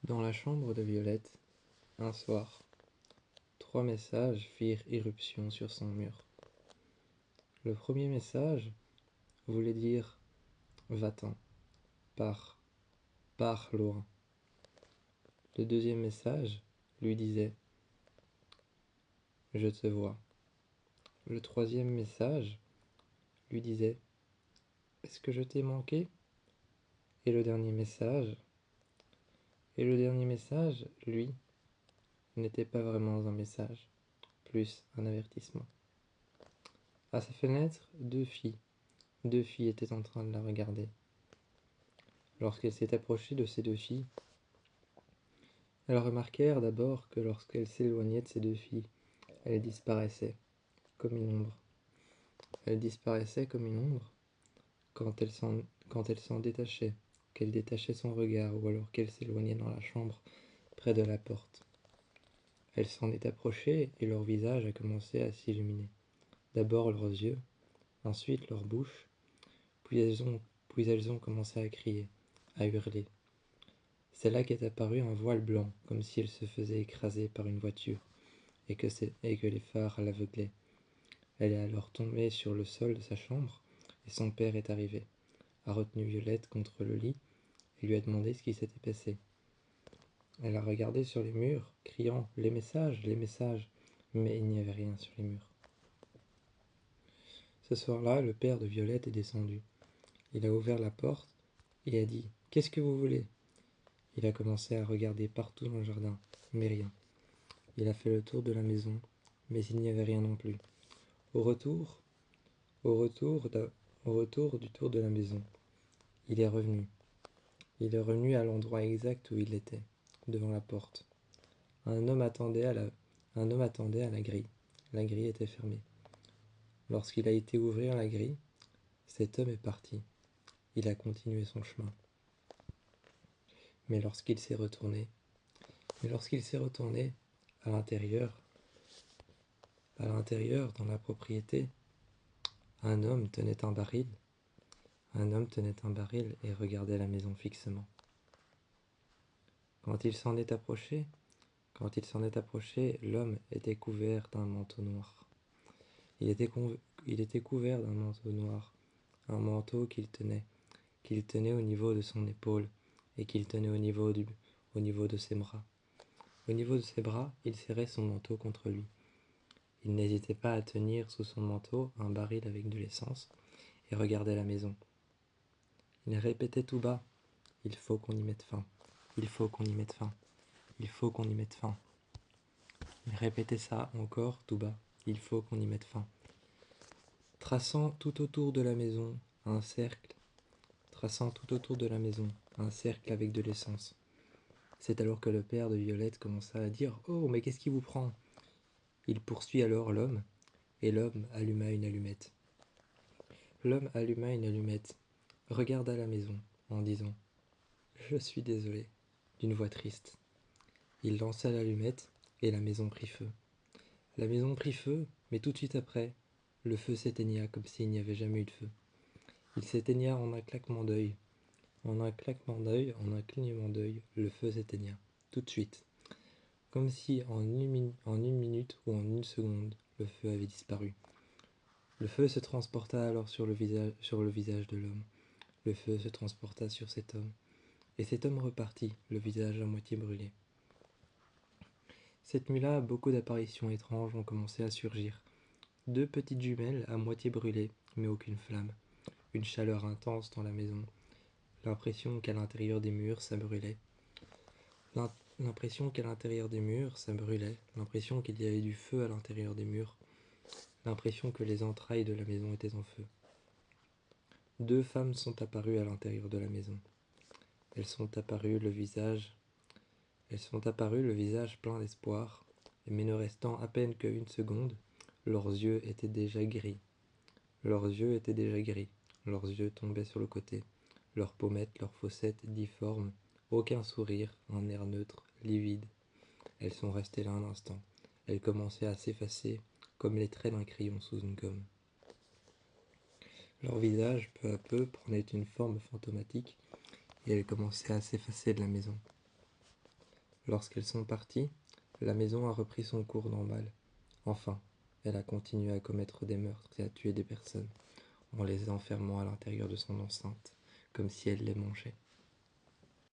Dans la chambre de Violette, un soir, 3 messages firent irruption sur son mur. Le premier message voulait dire « Va-t'en, pars, pars loin ». Le deuxième message lui disait « Je te vois ». Le troisième message lui disait « Est-ce que je t'ai manqué ?» Et le dernier message, lui, n'était pas vraiment un message, plus un avertissement. À sa fenêtre, deux filles étaient en train de la regarder. Lorsqu'elle s'est approchée de ces deux filles, elles remarquèrent d'abord que lorsqu'elle s'éloignait de ces deux filles, elle disparaissait comme une ombre. Elle disparaissait comme une ombre quand elle s'en détachait, qu'elle détachait son regard ou alors qu'elle s'éloignait dans la chambre près de la porte. Elle s'en est approchée et leur visage a commencé à s'illuminer. D'abord leurs yeux, ensuite leur bouche, puis elles ont commencé à crier, à hurler. C'est là qu'est apparu un voile blanc, comme si elle se faisait écraser par une voiture, et que les phares l'aveuglaient. Elle est alors tombée sur le sol de sa chambre, et son père est arrivé, a retenu Violette contre le lit, et lui a demandé ce qui s'était passé. Elle a regardé sur les murs, criant « Les messages, mais il n'y avait rien sur les murs. Ce soir-là, le père de Violette est descendu. Il a ouvert la porte et a dit « Qu'est-ce que vous voulez ?» Il a commencé à regarder partout dans le jardin, mais rien. Il a fait le tour de la maison, mais il n'y avait rien non plus. Au retour du tour de la maison, il est revenu. Il est revenu à l'endroit exact où il était, devant la porte. Un homme attendait à la grille. La grille était fermée. Lorsqu'il a été ouvrir la grille, cet homme est parti. Il a continué son chemin. Mais lorsqu'il s'est retourné, à l'intérieur, dans la propriété, un homme tenait un baril. Et regardait la maison fixement. Quand il s'en est approché, l'homme était couvert d'un manteau noir. Il était couvert d'un manteau noir, un manteau qu'il tenait au niveau de son épaule et qu'il tenait au niveau de ses bras. Au niveau de ses bras, il serrait son manteau contre lui. Il n'hésitait pas à tenir sous son manteau un baril avec de l'essence et regardait la maison. Il répétait tout bas « Il faut qu'on y mette fin. Il faut qu'on y mette fin. Il faut qu'on y mette fin. » Il répétait ça encore tout bas « Il faut qu'on y mette fin. » Traçant tout autour de la maison un cercle avec de l'essence. C'est alors que le père de Violette commença à dire « Oh, mais qu'est-ce qui vous prend ?» Il poursuit alors l'homme, et l'homme alluma une allumette. Regarda la maison, en disant « Je suis désolé », d'une voix triste. Il lança l'allumette, et la maison prit feu. La maison prit feu, mais tout de suite après, le feu s'éteigna comme s'il n'y avait jamais eu de feu. Il s'éteigna en un claquement d'œil. En un clignement d'œil, le feu s'éteigna, tout de suite. Comme si en une minute ou en une seconde, le feu avait disparu. Le feu se transporta alors sur le visage de l'homme. Le feu se transporta sur cet homme. Et cet homme repartit, le visage à moitié brûlé. Cette nuit-là, beaucoup d'apparitions étranges ont commencé à surgir. 2 petites jumelles à moitié brûlées, mais aucune flamme. Une chaleur intense dans la maison. L'impression qu'à l'intérieur des murs, ça brûlait. L'impression qu'il y avait du feu à l'intérieur des murs. L'impression que les entrailles de la maison étaient en feu. 2 femmes sont apparues à l'intérieur de la maison. Elles sont apparues le visage plein d'espoir, mais ne restant à peine qu'une seconde, leurs yeux étaient déjà gris. Leurs yeux tombaient sur le côté, leurs pommettes, leurs fossettes difformes, aucun sourire, un air neutre, livide. Elles sont restées là un instant. Elles commençaient à s'effacer, comme les traits d'un crayon sous une gomme. Leur visage, peu à peu, prenait une forme fantomatique, et elles commençaient à s'effacer de la maison. Lorsqu'elles sont parties, la maison a repris son cours normal. Enfin, elle a continué à commettre des meurtres et à tuer des personnes, en les enfermant à l'intérieur de son enceinte, comme si elle les mangeait.